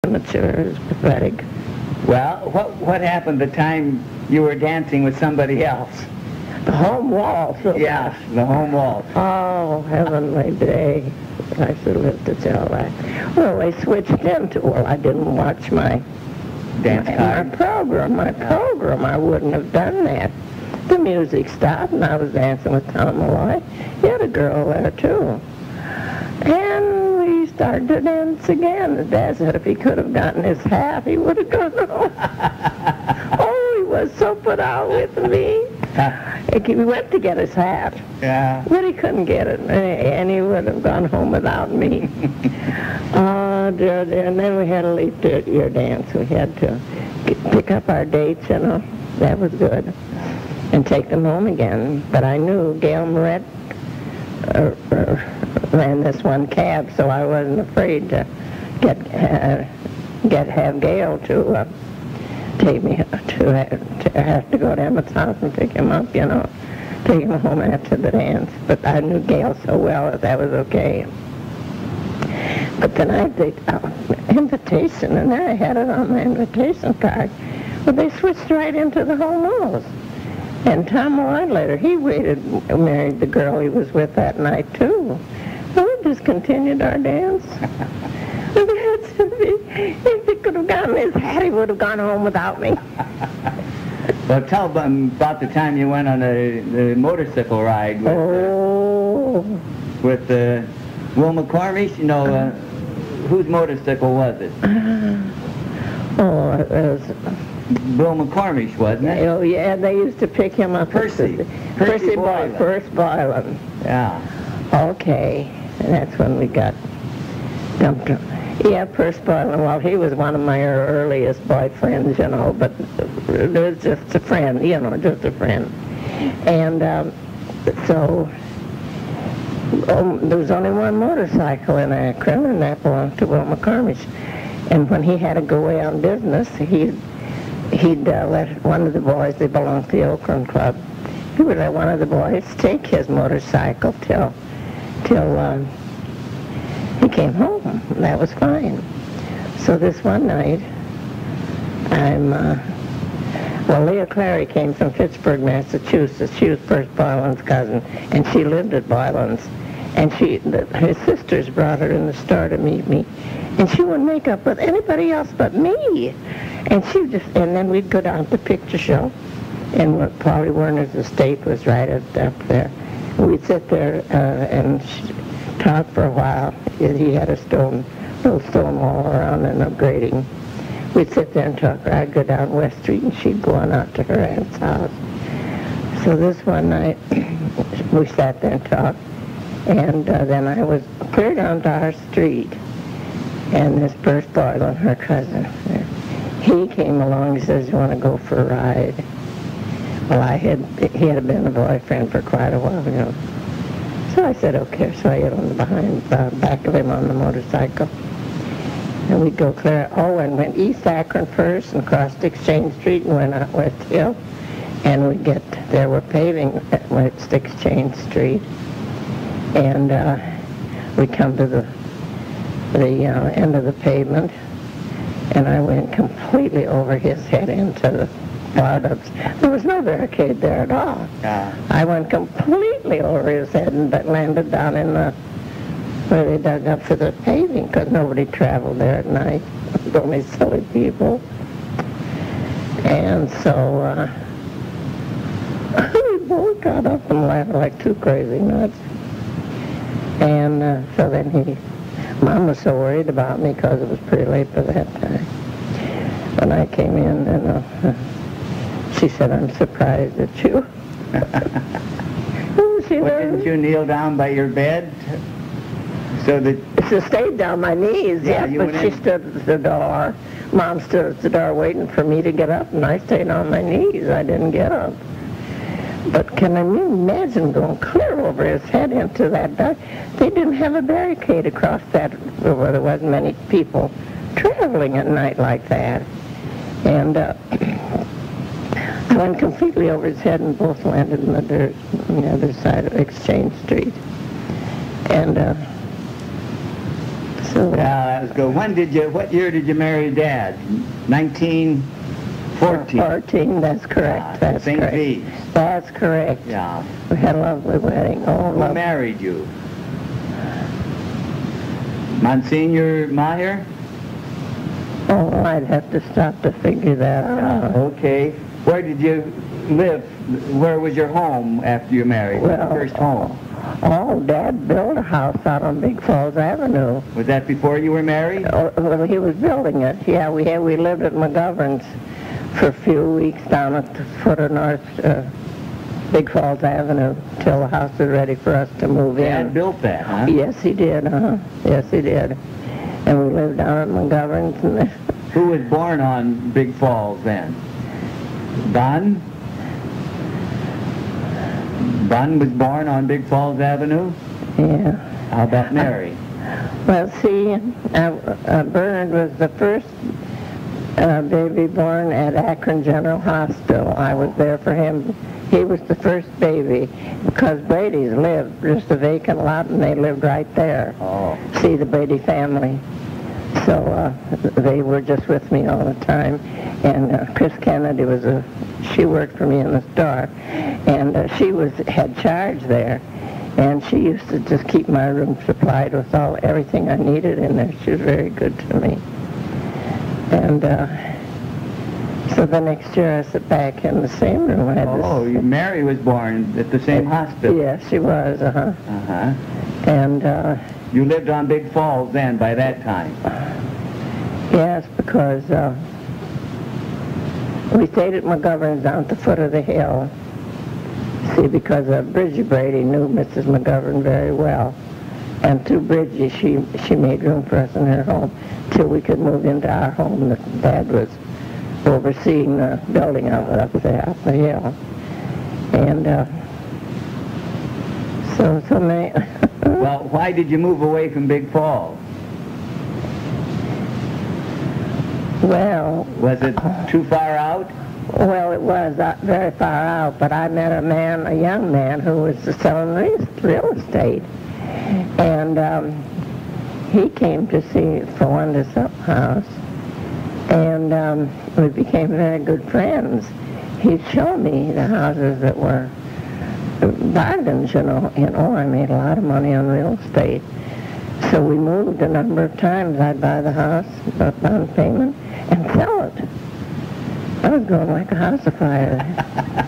amateur. It was pathetic. Well, what happened the time you were dancing with somebody else? The home waltz. Yes, the home waltz. Oh, heavenly day. I should live to tell that. Well, they switched into, well, I didn't watch my Dance card? my program. I wouldn't have done that. The music stopped, and I was dancing with Tom Malloy. He had a girl there, too. And we started to dance again. The dad said if he could have gotten his hat, he would have gone home. Oh, he was so put out with me. He went to get his hat, but he couldn't get it, and he would have gone home without me. Oh, dear, dear. And then we had a late year dance. We had to pick up our dates, you know. That was good. And take them home again. But I knew Gail Moret ran this one cab, so I wasn't afraid to have Gail to take me to have to go to Emmett's house and pick him up, you know, take him home after the dance. But I knew Gail so well that was okay. But then I did invitation, and there I had it on my invitation card. Well, they switched right into the home waltz. And Tom Malloy later, he married the girl he was with that night, too. So we just continued our dance. If he could have gotten his hat, he would have gone home without me. Well, tell them about the time you went on the motorcycle ride with Will McCormick. You know, whose motorcycle was it? It was Bill McCormick, wasn't it? Oh, yeah, they used to pick him up. Percy Boylan. First Boylan. Yeah. Okay, and that's when we got dumped. Yeah, Percy Boylan. Well, he was one of my earliest boyfriends, you know, but it was just a friend, you know, just a friend. And so there was only one motorcycle in Akron, and that belonged to Will McCormick. And when he had to go away on business, he'd let one of the boys, they belonged to the Oakland Club, he would let one of the boys take his motorcycle till he came home. That was fine. So this one night, Leah Clary came from Pittsburgh, Massachusetts. She was First Boylan's cousin, and she lived at Boylan's. And her sisters brought her in the store to meet me, and she wouldn't make up with anybody else but me. And then we'd go down to the picture show, and Polly Werner's estate was right up there. We'd sit there and talk for a while. He had a little stone wall around and a grating. We'd sit there and talk. I'd go down West Street, and she'd go on out to her aunt's house. So this one night, we sat there and talked. And then I was clear down to our street, and this First Boylan, her cousin, he came along. He says, "You want to go for a ride?" Well, he had been a boyfriend for quite a while, you know. So I said, "Okay." So I got on the back of him on the motorcycle, and we'd go clear. And went East Akron first, and crossed Exchange Street, and went out West Hill, and we're paving at West Exchange Street. And we come to the end of the pavement, and I went completely over his head into the viaducts. There was no barricade there at all. I went completely over his head and landed down in where they dug up for the paving, because nobody traveled there at night. It was only silly people. And so we both got up and laughed like two crazy nuts. And so then Mom was so worried about me because it was pretty late for that time. When I came in, and she said, "I'm surprised at you." Didn't you kneel down by your bed? She stayed down my knees, but she stood at the door. Mom stood at the door waiting for me to get up, and I stayed on my knees. I didn't get up. But can you imagine going clear over his head into that dark? They didn't have a barricade across that where there wasn't many people traveling at night like that. And I went completely over his head, and both landed in the dirt on the other side of Exchange Street. And so school. Yeah, that was good. What year did you marry Dad? 1914. 14, that's correct. That's St. correct. V's. That's correct. Yeah. We had a lovely wedding. Oh, Who lovely. married you? Monsignor Maher? Oh, I'd have to stop to figure that out. Okay. Where did you live? Where was your home after you married? Well, First home? Oh, Dad built a house out on Big Falls Avenue. Was that before you were married? Oh, well, he was building it. Yeah, we lived at McGovern's for a few weeks down at the foot of North Big Falls Avenue till the house was ready for us to move in. Dad built that, huh? Yes, he did. Yes, he did. And we lived down at McGovern's. And Who was born on Big Falls then? Bun? Bun was born on Big Falls Avenue? yeah. How about Mary? Well, see, Bernard was the first baby born at Akron General Hospital. I was there for him. He was the first baby because Brady's lived just a vacant lot, and they lived right there. Oh. See, the Brady family. So they were just with me all the time. And Chris Kennedy she worked for me in the store, and she had charge there. And she used to just keep my room supplied with everything I needed in there. She was very good to me. And so the next year I sat back in the same room. I had Mary was born at the same hospital. Yes, she was, Uh-huh. And You lived on Big Falls then by that time? yes, because we stayed at McGovern's down at the foot of the hill. See, because Bridgie Brady knew Mrs. McGovern very well. And through Bridgie, she made room for us in her home till we could move into our home that Dad was overseeing the building of it up the hill. And Well, why did you move away from Big Falls? Well... Was it too far out? Well, it was very far out, but I met a young man who was selling real estate. And he came to see for one to sell a house. And we became very good friends. He'd show me the houses that were bargains, you know. And I made a lot of money on real estate. So we moved a number of times. I'd buy the house, put down payment, and sell it. I was going like a house afire.